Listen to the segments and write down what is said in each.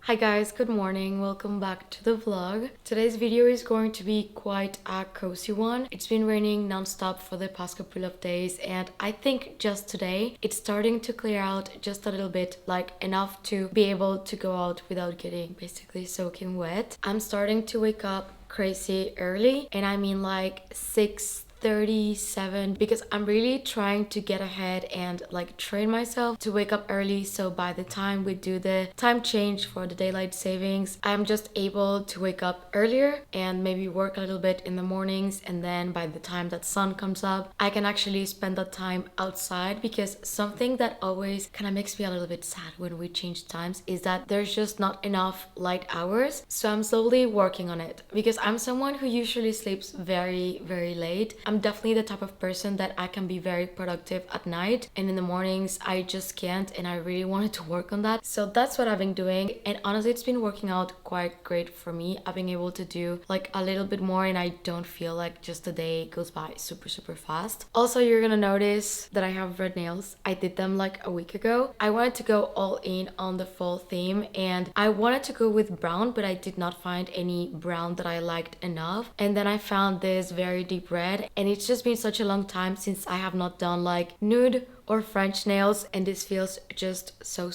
Hi guys, good morning. Welcome back to the vlog. Today's video is going to be quite a cozy one. It's been raining non-stop for the past couple of days and I think just today it's starting to clear out just a little bit, like enough to be able to go out without getting basically soaking wet. I'm starting to wake up crazy early, and I mean like 6:37, because I'm really trying to get ahead and like train myself to wake up early, so by the time we do the time change for the daylight savings, I'm just able to wake up earlier and maybe work a little bit in the mornings, and then by the time that sun comes up I can actually spend that time outside. Because something that always kind of makes me a little bit sad when we change times is that there's just not enough light hours, so I'm slowly working on it because I'm someone who usually sleeps very late. I'm definitely the type of person that I can be very productive at night, and in the mornings I just can't, and I really wanted to work on that. So that's what I've been doing, and honestly it's been working out quite great for me. I've been able to do like a little bit more and I don't feel like just the day goes by super fast. Also, you're gonna notice that I have red nails. I did them like a week ago. I wanted to go all in on the fall theme and I wanted to go with brown, but I did not find any brown that I liked enough, and then I found this very deep red, and it's just been such a long time since I have not done like nude or French nails, and this feels just so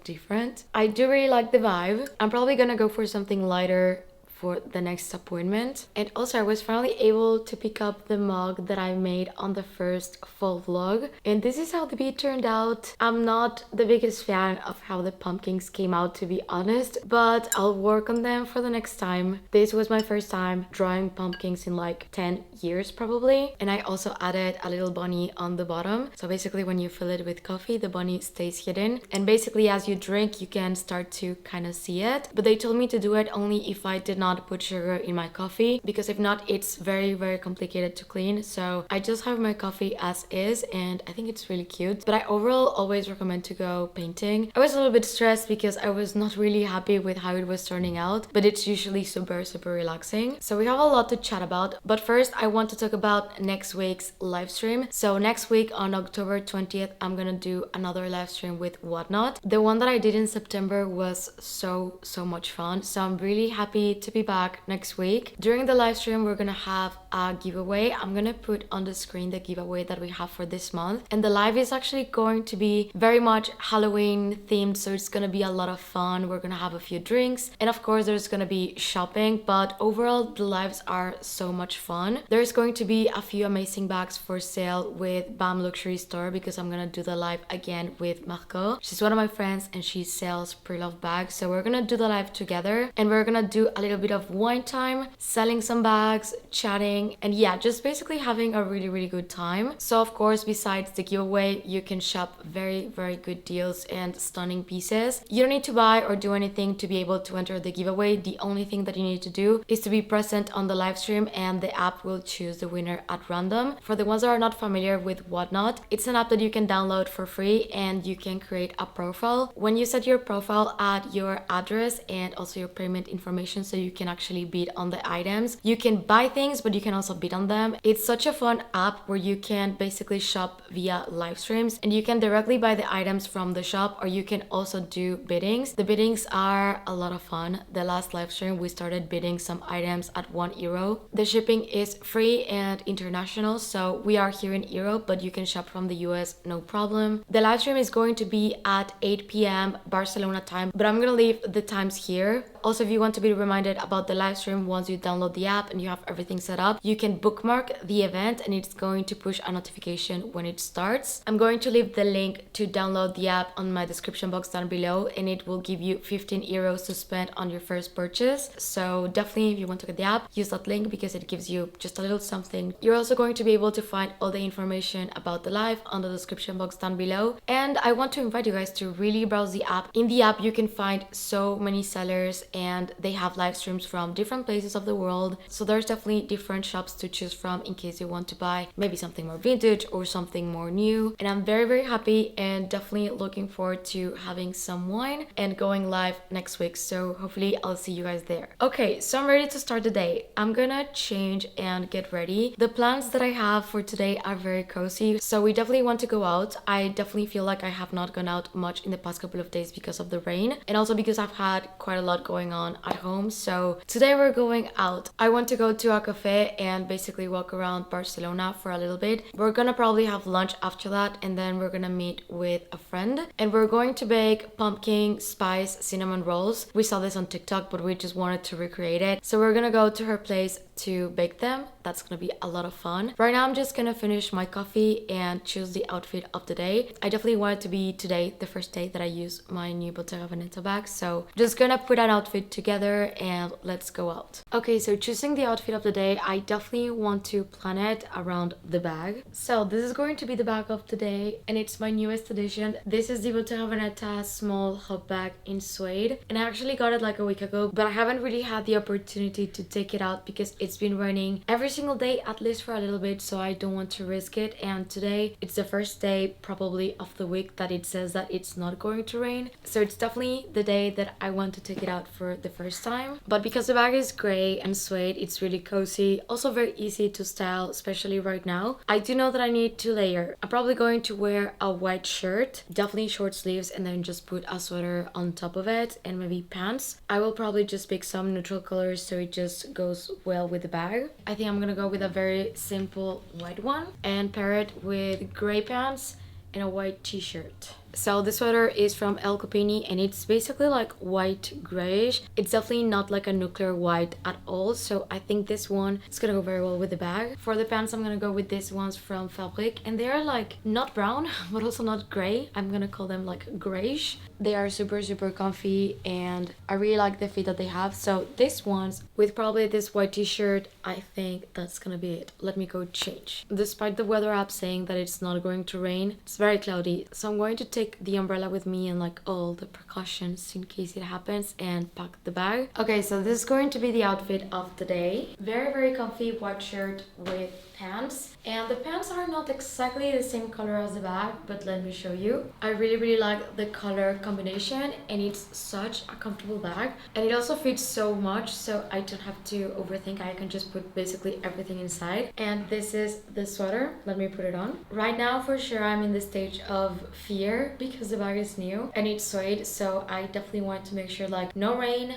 different. I do really like the vibe. I'm probably gonna go for something lighter for the next appointment. And also I was finally able to pick up the mug that I made on the first fall vlog, and this is how the bead turned out. I'm not the biggest fan of how the pumpkins came out, to be honest, but I'll work on them for the next time. This was my first time drawing pumpkins in like 10 years probably, and I also added a little bunny on the bottom, so basically when you fill it with coffee the bunny stays hidden, and basically as you drink you can start to kind of see it. But they told me to do it only if I did not put sugar in my coffee, because if not it's very complicated to clean. So I just have my coffee as is, and I think it's really cute. But I overall always recommend to go painting. I was a little bit stressed because I was not really happy with how it was turning out, but it's usually super relaxing. So we have a lot to chat about, but first I want to talk about next week's live stream. So next week on October 20th I'm gonna do another live stream with Whatnot. The one that I did in September was so much fun, so I'm really happy to be back next week. During the live stream we're gonna have a giveaway. I'm gonna put on the screen the giveaway that we have for this month, and the live is actually going to be very much Halloween themed, so it's gonna be a lot of fun. We're gonna have a few drinks, and of course there's gonna be shopping, but overall the lives are so much fun. There's going to be a few amazing bags for sale with BAM Luxury Store, because I'm gonna do the live again with Marco. She's one of my friends and she sells pre-loved bags, so we're gonna do the live together, and we're gonna do a little bit of wine time, selling some bags, chatting, and yeah, just basically having a really good time. So of course besides the giveaway you can shop very good deals and stunning pieces. You don't need to buy or do anything to be able to enter the giveaway. The only thing that you need to do is to be present on the live stream, and the app will choose the winner at random. For the ones that are not familiar with Whatnot, it's an app that you can download for free and you can create a profile. When you set your profile, add your address and also your payment information so you can actually bid on the items. You can buy things, but you can also bid on them. It's such a fun app where you can basically shop via live streams, and you can directly buy the items from the shop, or you can also do biddings. The biddings are a lot of fun. The last live stream we started bidding some items at €1. The shipping is free and international, so we are here in Europe, but you can shop from the US no problem. The live stream is going to be at 8 p.m. Barcelona time, but I'm gonna leave the times here. Also, if you want to be reminded about the live stream once you download the app and you have everything set up, you can bookmark the event and it's going to push a notification when it starts. I'm going to leave the link to download the app on my description box down below, and it will give you €15 to spend on your first purchase. So definitely if you want to get the app, use that link because it gives you just a little something. You're also going to be able to find all the information about the live on the description box down below, and I want to invite you guys to really browse the app. In the app you can find so many sellers and they have live streams from different places of the world, so there's definitely different shops to choose from in case you want to buy maybe something more vintage or something more new. And I'm very happy and definitely looking forward to having some wine and going live next week. So hopefully I'll see you guys there. Okay, so I'm ready to start the day. I'm gonna change and get ready. The plans that I have for today are very cozy. So we definitely want to go out. I definitely feel like I have not gone out much in the past couple of days because of the rain, and also because I've had quite a lot going on at home. So today we're going out. I want to go to a cafe and basically walk around Barcelona for a little bit. We're gonna probably have lunch after that, and then we're gonna meet with a friend and we're going to bake pumpkin spice cinnamon rolls. We saw this on TikTok, but we just wanted to recreate it. So we're gonna go to her place to bake them. That's gonna be a lot of fun. Right now I'm just gonna finish my coffee and choose the outfit of the day. I definitely want it to be today the first day that I use my new Bottega Veneta bag, so just gonna put an outfit together and let's go out. Okay, so choosing the outfit of the day, I definitely want to plan it around the bag. So this is going to be the bag of the day, and it's my newest addition. This is the Bottega Veneta small hub bag in suede, and I actually got it like a week ago, but I haven't really had the opportunity to take it out because it's been raining every single day, at least for a little bit, so I don't want to risk it. And today it's the first day probably of the week that it says that it's not going to rain, so it's definitely the day that I want to take it out for the first time. But because the bag is gray and suede, it's really cozy, also very easy to style, especially right now. I do know that I need to layer. I'm probably going to wear a white shirt, definitely short sleeves, and then just put a sweater on top of it and maybe pants. I will probably just pick some neutral colors so it just goes well with the bag. I think I'm gonna go with a very simple white one and pair it with gray pants and a white t-shirt. So this sweater is from El Copini and it's basically like white grayish. It's definitely not like a nuclear white at all, so I think this one is gonna go very well with the bag. For the pants, I'm gonna go with these ones from Fabric, and they are like not brown but also not gray. I'm gonna call them like grayish. They are super comfy and I really like the fit that they have. So these ones with probably this white t-shirt, I think that's gonna be it. Let me go change. Despite the weather app saying that it's not going to rain, it's very cloudy, so I'm going to take the umbrella with me and like all the precautions in case it happens and pack the bag. Okay, so this is going to be the outfit of the day. Very comfy white shirt with pants, and the pants are not exactly the same color as the bag, but let me show you. I really like the color combination, and it's such a comfortable bag, and it also fits so much, so I don't have to overthink. I can just put basically everything inside. And this is the sweater. Let me put it on. Right now for sure I'm in the stage of fear because the bag is new and it's suede, so I definitely want to make sure like no rain,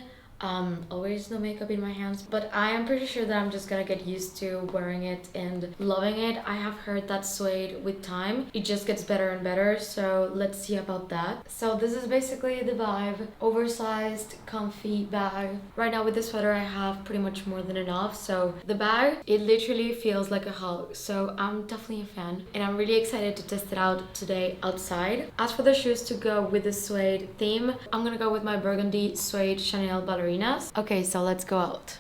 always no makeup in my hands, but I am pretty sure that I'm just gonna get used to wearing it and loving it. I have heard that suede with time it just gets better and better, so let's see about that. So this is basically the vibe. Oversized comfy bag. Right now with the sweater I have pretty much more than enough, so the bag, it literally feels like a hug, so I'm definitely a fan and I'm really excited to test it out today outside. As for the shoes to go with the suede theme, I'm gonna go with my burgundy suede Chanel ballerina. Okay, so let's go out.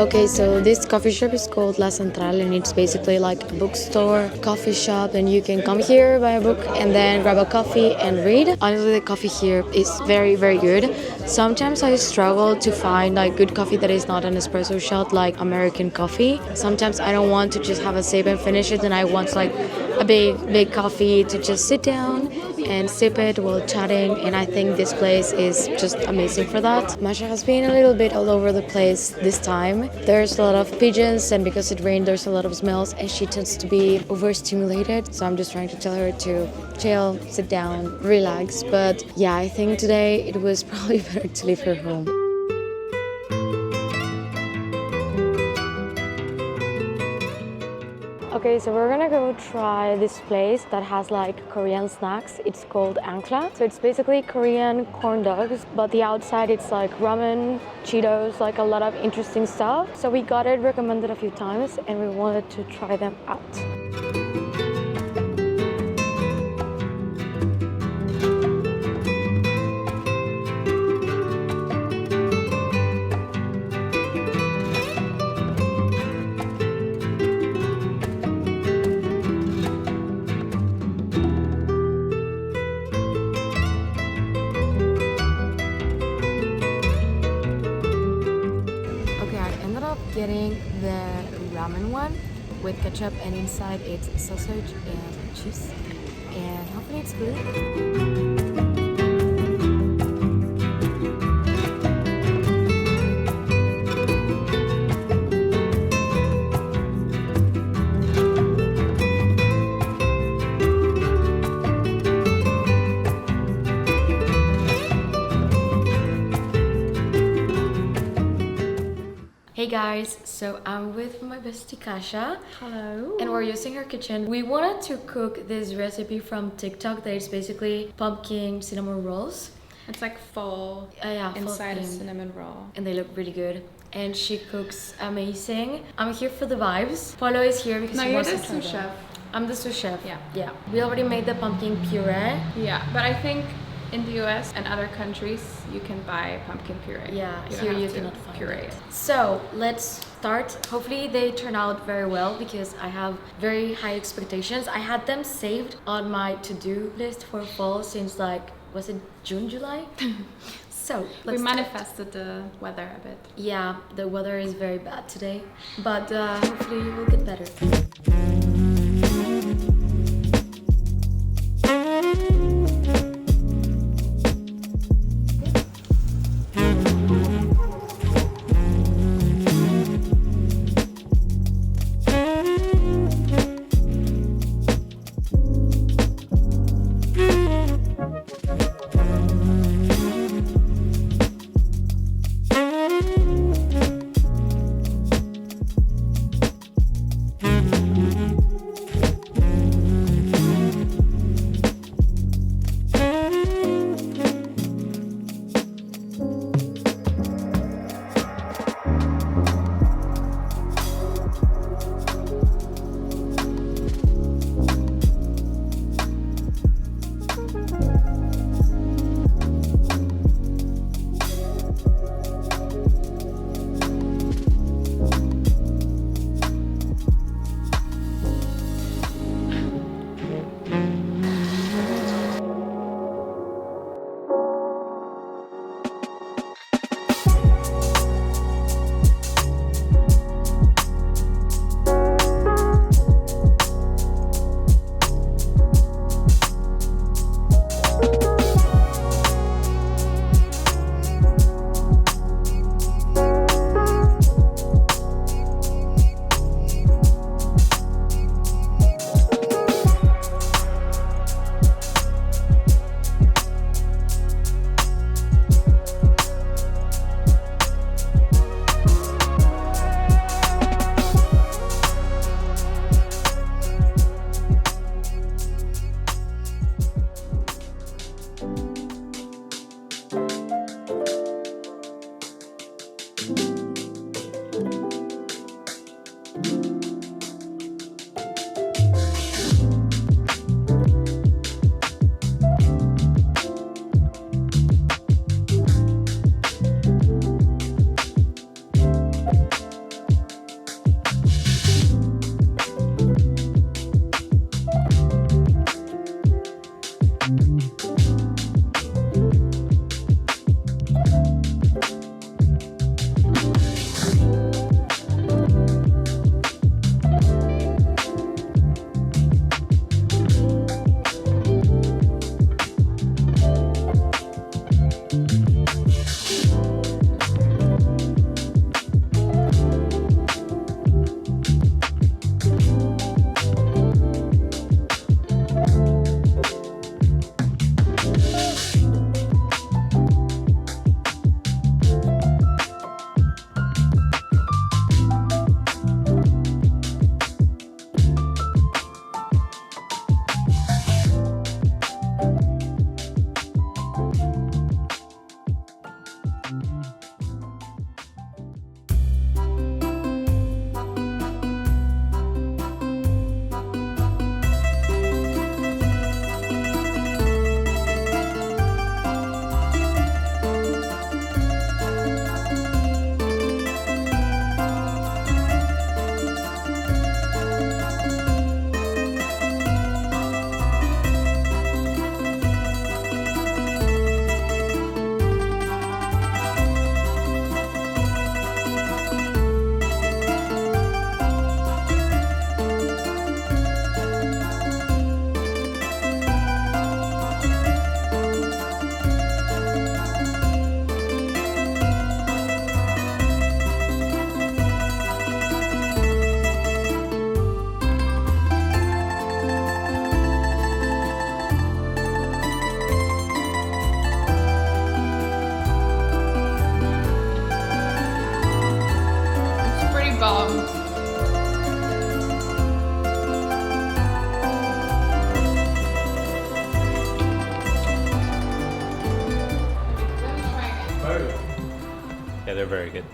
Okay, so this coffee shop is called La Central and it's basically like a bookstore, coffee shop, and you can come here, buy a book and then grab a coffee and read. Honestly, the coffee here is very good. Sometimes I struggle to find like good coffee that is not an espresso shot like American coffee. Sometimes I don't want to just have a sip and finish it, and I want like a big coffee to just sit down and sip it while chatting, and I think this place is just amazing for that. Masha has been a little bit all over the place this time. There's a lot of pigeons, and because it rained there's a lot of smells, and she tends to be overstimulated, so I'm just trying to tell her to chill, sit down, relax. But yeah, I think today it was probably better to leave her home. Okay, so we're gonna go try this place that has like Korean snacks. It's called Ankla. So it's basically Korean corn dogs, but the outside it's like ramen, Cheetos, like a lot of interesting stuff. So we got it recommended a few times and we wanted to try them out. Getting the ramen one with ketchup, and inside it's sausage and cheese, and hopefully it's good. Hey guys, so I'm with my bestie Kasia. Hello. And we're using her kitchen. We wanted to cook this recipe from TikTok that is basically pumpkin cinnamon rolls. It's like full inside a cinnamon roll. And they look really good. And she cooks amazing. I'm here for the vibes. Polo is here because he wants to try them. You're the sous chef. I'm the sous chef. Yeah. We already made the pumpkin puree. Yeah, but I think in the US and other countries, you can buy pumpkin puree. Yeah, here you cannot find puree it. So let's start. Hopefully they turn out very well because I have very high expectations. I had them saved on my to-do list for fall since was it June, July? So we manifested the weather a bit. Yeah, the weather is very bad today, but hopefully it will get better. Yeah, they're very good.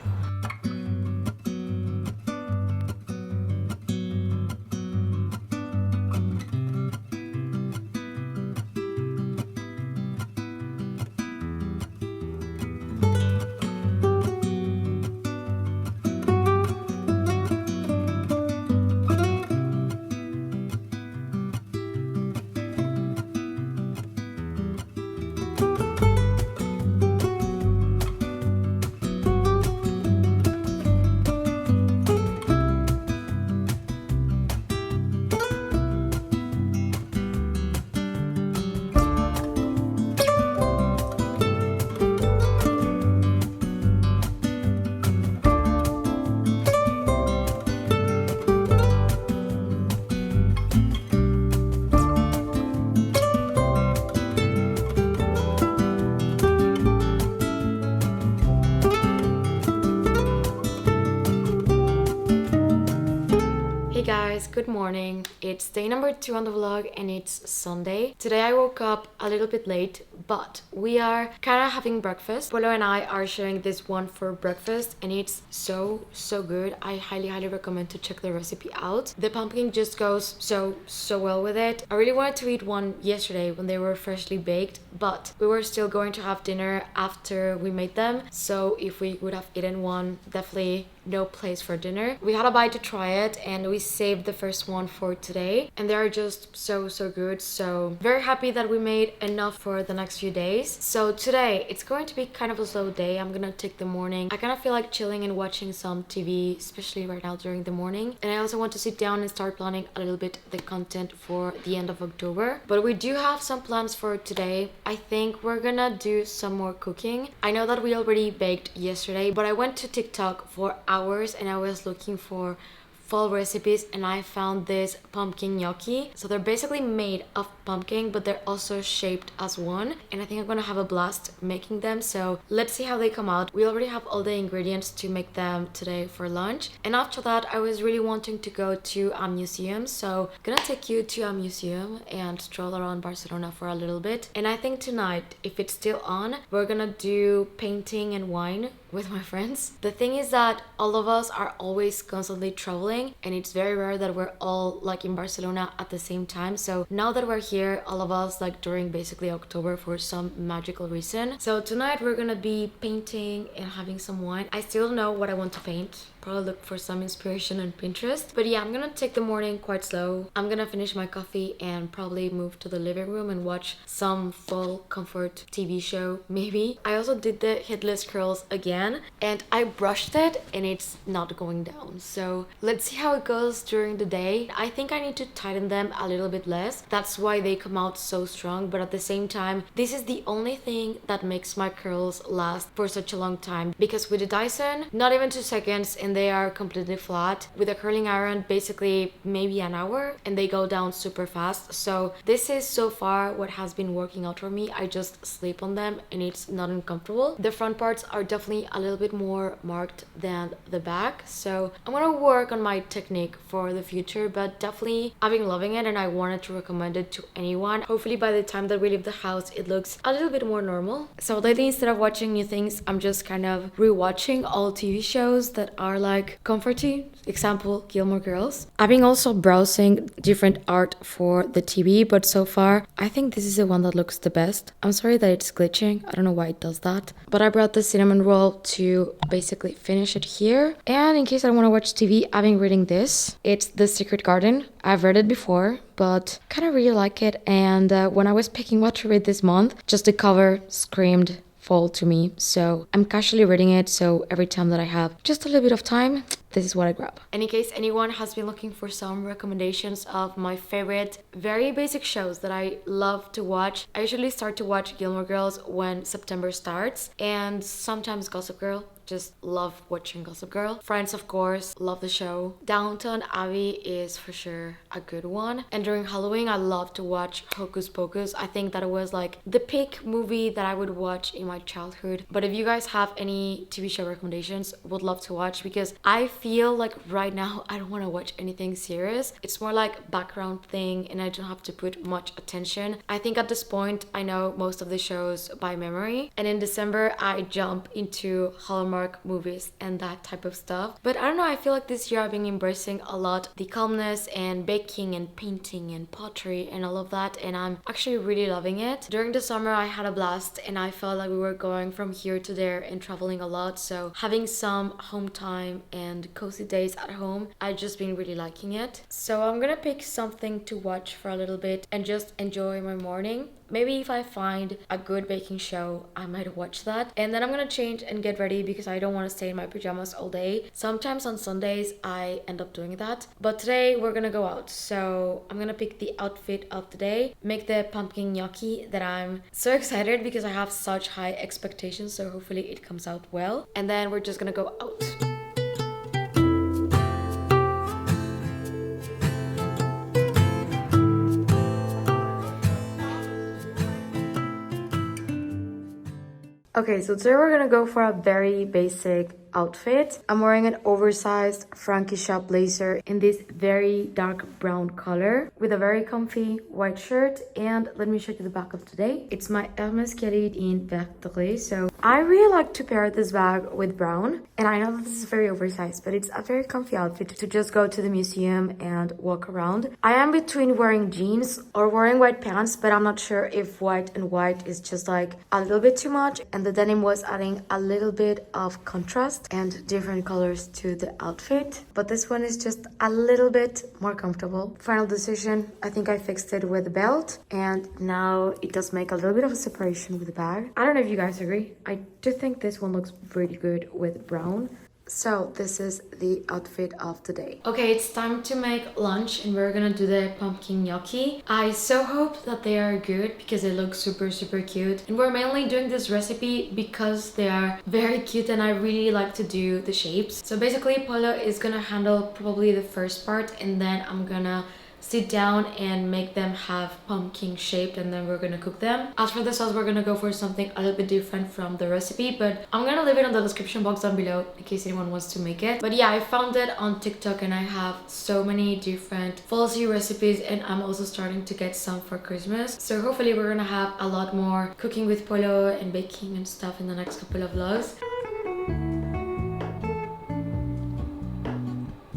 Hey guys, good morning. It's day number 2 on the vlog and it's Sunday. Today I woke up a little bit late, but we are kind of having breakfast. Polo and I are sharing this one for breakfast and it's so good. I highly recommend to check the recipe out. The pumpkin just goes so well with it. I really wanted to eat one yesterday when they were freshly baked, but we were still going to have dinner after we made them. So if we would have eaten one, definitely no place for dinner. We had a bite to try it and we saved the first one for today, and they are just so good. So very happy that we made enough for the next few days. So today it's going to be kind of a slow day. I'm gonna take the morning. I kind of feel like chilling and watching some TV, especially right now during the morning, and I also want to sit down and start planning a little bit the content for the end of October. But we do have some plans for today. I think we're gonna do some more cooking. I know that we already baked yesterday, but I went to TikTok for hours and I was looking for fall recipes and I found this pumpkin gnocchi. So they're basically made of pumpkin, but they're also shaped as one, and I think I'm gonna have a blast making them. So let's see how they come out. We already have all the ingredients to make them today for lunch, and after that I was really wanting to go to a museum, so I'm gonna take you to a museum and stroll around Barcelona for a little bit. And I think tonight, if it's still on, we're gonna do painting and wine with my friends. The thing is that all of us are always constantly traveling, and it's very rare that we're all like in Barcelona at the same time. So now that we're here, all of us, like during basically October for some magical reason. So tonight we're gonna be painting and having some wine. I still don't know what I want to paint. Probably look for some inspiration on Pinterest. But yeah, I'm gonna take the morning quite slow. I'm gonna finish my coffee and probably move to the living room and watch some fall comfort TV show, maybe. I also did the headless curls again and I brushed it and it's not going down. So let's see how it goes during the day. I think I need to tighten them a little bit less. That's why they come out so strong, but at the same time, this is the only thing that makes my curls last for such a long time, because with the Dyson, not even 2 seconds and they are completely flat. With a curling iron, basically maybe an hour and they go down super fast. So this is so far what has been working out for me. I just sleep on them and it's not uncomfortable. The front parts are definitely a little bit more marked than the back, so I'm gonna work on my technique for the future, but definitely I've been loving it and I wanted to recommend it to anyone. Hopefully by the time that we leave the house it looks a little bit more normal. So lately, instead of watching new things, I'm just kind of rewatching all TV shows that are like comforting. Example, Gilmore Girls. I've been also browsing different art for the TV, but so far I think this is the one that looks the best. I'm sorry that it's glitching. I don't know why it does that, but I brought the cinnamon roll to basically finish it here. And in case I want to watch TV, I've been reading this. It's The Secret Garden. I've read it before, but kind of really like it. And when I was picking what to read this month, just the cover screamed fall to me. So I'm casually reading it, so every time that I have just a little bit of time, this is what I grab. And in case anyone has been looking for some recommendations of my favorite, very basic shows that I love to watch, I usually start to watch Gilmore Girls when September starts, and sometimes Gossip Girl. Just love watching Gossip Girl. Friends, of course, love the show. Downton Abbey is for sure a good one. And during Halloween, I love to watch Hocus Pocus. I think that it was like the peak movie that I would watch in my childhood. But if you guys have any TV show recommendations, would love to watch, because I feel like right now I don't want to watch anything serious. It's more like background thing and I don't have to put much attention. I think at this point I know most of the shows by memory. And in December I jump into Hallmark Hallmark movies and that type of stuff. But I don't know, I feel like this year I've been embracing a lot the calmness and baking and painting and pottery and all of that, and I'm actually really loving it. During the summer I had a blast and I felt like we were going from here to there and traveling a lot, so having some home time and cozy days at home, I've just been really liking it. So I'm gonna pick something to watch for a little bit and just enjoy my morning. Maybe if I find a good baking show, I might watch that. And then I'm gonna change and get ready because I don't want to stay in my pajamas all day. Sometimes on Sundays I end up doing that. But today we're gonna go out. So I'm gonna pick the outfit of the day, make the pumpkin gnocchi that I'm so excited because I have such high expectations. So hopefully it comes out well. And then we're just gonna go out. Okay, so today we're gonna go for a very basic outfit. I'm wearing an oversized Frankie shop blazer in this very dark brown color with a very comfy white shirt, and let me show you the back of today. It's my Hermes carried in Verteret. So I really like to pair this bag with brown, and I know that this is very oversized, but it's a very comfy outfit to just go to the museum and walk around. I am between wearing jeans or wearing white pants, but I'm not sure if white and white is just like a little bit too much, and the denim was adding a little bit of contrast and different colors to the outfit, but this one is just a little bit more comfortable. Final decision, I think I fixed it with the belt, and now it does make a little bit of a separation with the bag. I don't know if you guys agree. I do think this one looks really good with brown. So this is the outfit of the day. Okay, it's time to make lunch and we're gonna do the pumpkin gnocchi. I so hope that they are good because they look super cute, and we're mainly doing this recipe because they are very cute and I really like to do the shapes. So basically Polo is gonna handle probably the first part, and then I'm gonna sit down and make them have pumpkin shaped, and then we're gonna cook them. As for the sauce, we're gonna go for something a little bit different from the recipe, but I'm gonna leave it on the description box down below in case anyone wants to make it. But yeah, I found it on TikTok and I have so many different falsy recipes, and I'm also starting to get some for Christmas. So hopefully we're gonna have a lot more cooking with Polo and baking and stuff in the next couple of vlogs.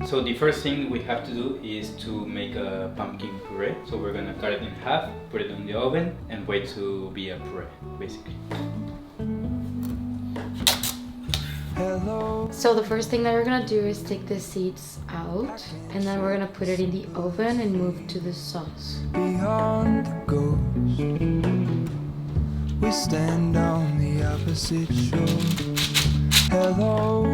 So the first thing we have to do is to make a pumpkin puree. So we're gonna cut it in half, put it in the oven, and wait to be a puree, basically. So the first thing that we're gonna do is take the seeds out, and then we're gonna put it in the oven and move to the sauce. Beyond the ghost, we stand on the opposite shore. Hello,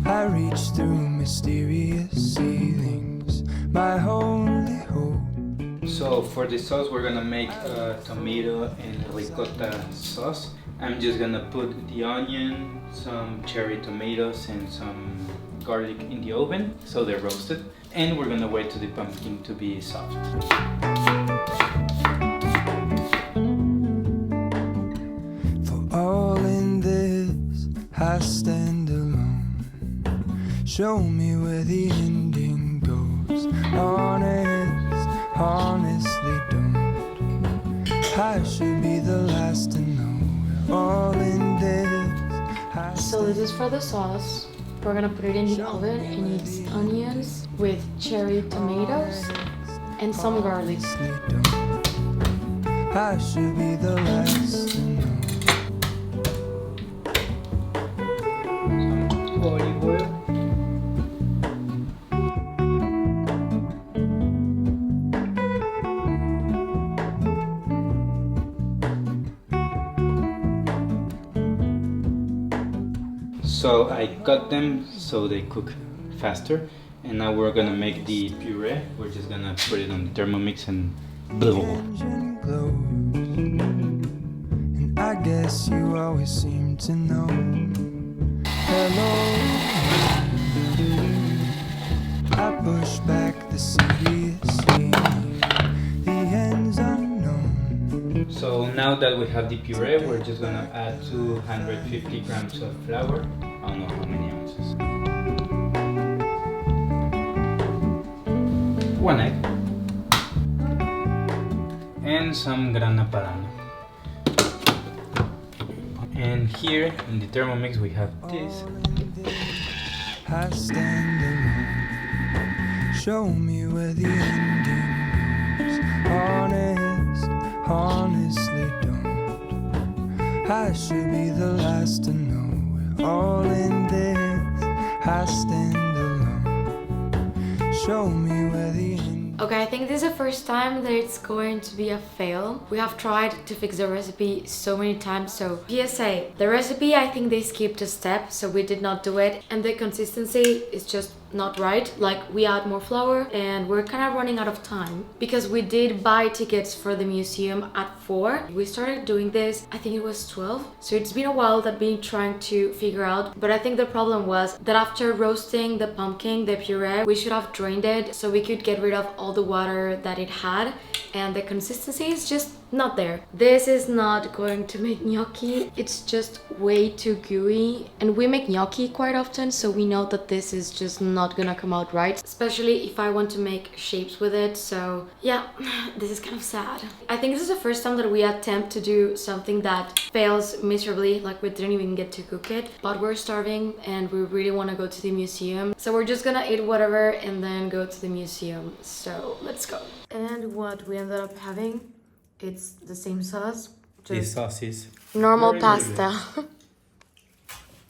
I reach through mysterious ceilings, my only hope. So for the sauce, we're gonna make a tomato and ricotta sauce. I'm just gonna put the onion, some cherry tomatoes, and some garlic in the oven so they're roasted. And we're gonna wait till the pumpkin to be soft. For all in this, I stand alone. Show me where the ending goes. Honestly don't. I should be the last to know. We're all in this. So this is for the sauce. We're gonna put it in the oven, and it's onions with cherry tomatoes and some garlic. I should be the last to know. Some olive oil. So I cut them so they cook faster, and now we're gonna make the puree. We're just gonna put it on the Thermomix and Engine glows, and I guess you always seem to know. Hello, I push back the serious scene, the end's unknown. So now that we have the puree, we're just gonna add 250 grams of flour. I don't know how many ounces. 1 egg. And some grana padano. And here in the Thermomix we have this. I stand alone. Show me where the ending goes. Honest, honestly don't. I should be the last to know. We're all in this. I stand alone. Show me where the ending. Okay, I think this is the first time that it's going to be a fail. We have tried to fix the recipe so many times, so PSA. The recipe, I think they skipped a step, so we did not do it. And the consistency is just not right. Like, we add more flour and we're kind of running out of time because we did buy tickets for the museum at 4. We started doing this, I think it was 12. So it's been a while that I've been trying to figure out, but I think the problem was that after roasting the pumpkin, the puree, we should have drained it so we could get rid of all the water that it had, and the consistency is just not there. This is not going to make gnocchi. It's just way too gooey, and we make gnocchi quite often, so we know that this is just not gonna come out right, especially if I want to make shapes with it. So yeah, this is kind of sad. I think this is the first time that we attempt to do something that fails miserably, like we didn't even get to cook it, but we're starving and we really want to go to the museum, so we're just gonna eat whatever and then go to the museum. So let's go. And what we ended up having, it's the same sauce, This just sauce is normal very, pasta.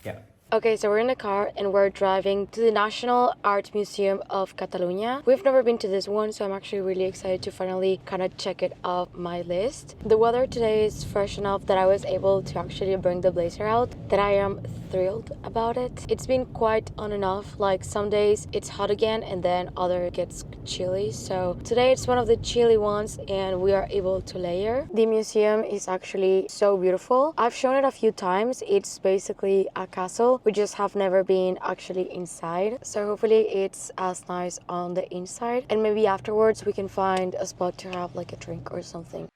yeah. Okay, so we're in the car and we're driving to the National Art Museum of Cataluña. We've never been to this one, so I'm actually really excited to finally kind of check it off my list. The weather today is fresh enough that I was able to actually bring the blazer out, that I am thrilled about it. It's been quite on and off, like some days it's hot again and then other gets chilly. So today it's one of the chilly ones and we are able to layer. The museum is actually so beautiful. I've shown it a few times. It's basically a castle. We just have never been actually inside. So hopefully it's as nice on the inside, and maybe afterwards we can find a spot to have like a drink or something.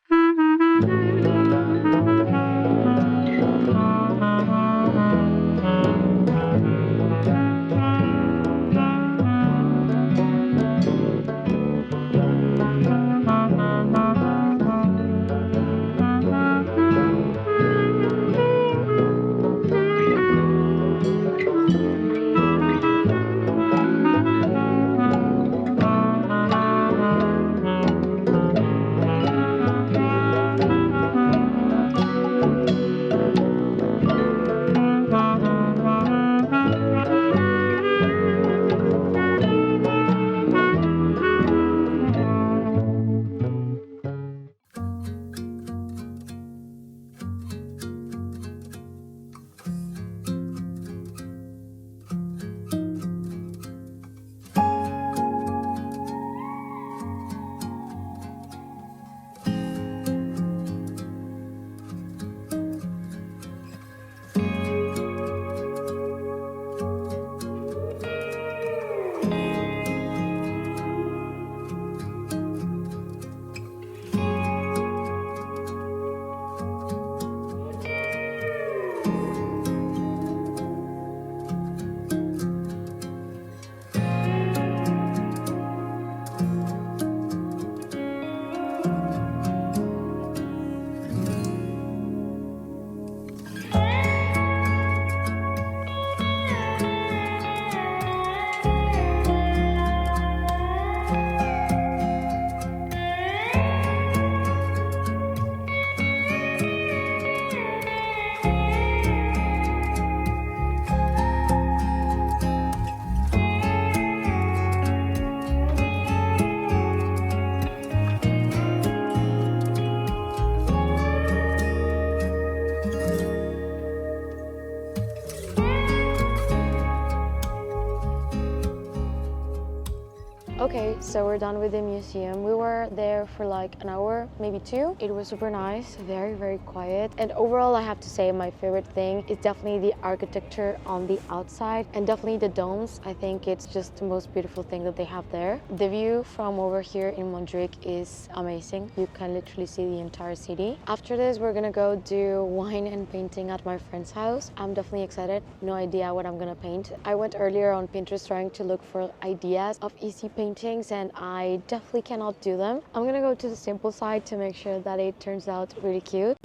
Okay, so we're done with the museum. We were there for like an hour, maybe 2. It was super nice, very, very quiet. And overall, I have to say my favorite thing is definitely the architecture on the outside and definitely the domes. I think it's just the most beautiful thing that they have there. The view from over here in Monring is amazing. You can literally see the entire city. After this, we're gonna go do wine and painting at my friend's house. I'm definitely excited. No idea what I'm gonna paint. I went earlier on Pinterest trying to look for ideas of easy paintings and I definitely cannot do them. I'm gonna go to the simple side to make sure that it turns out really cute.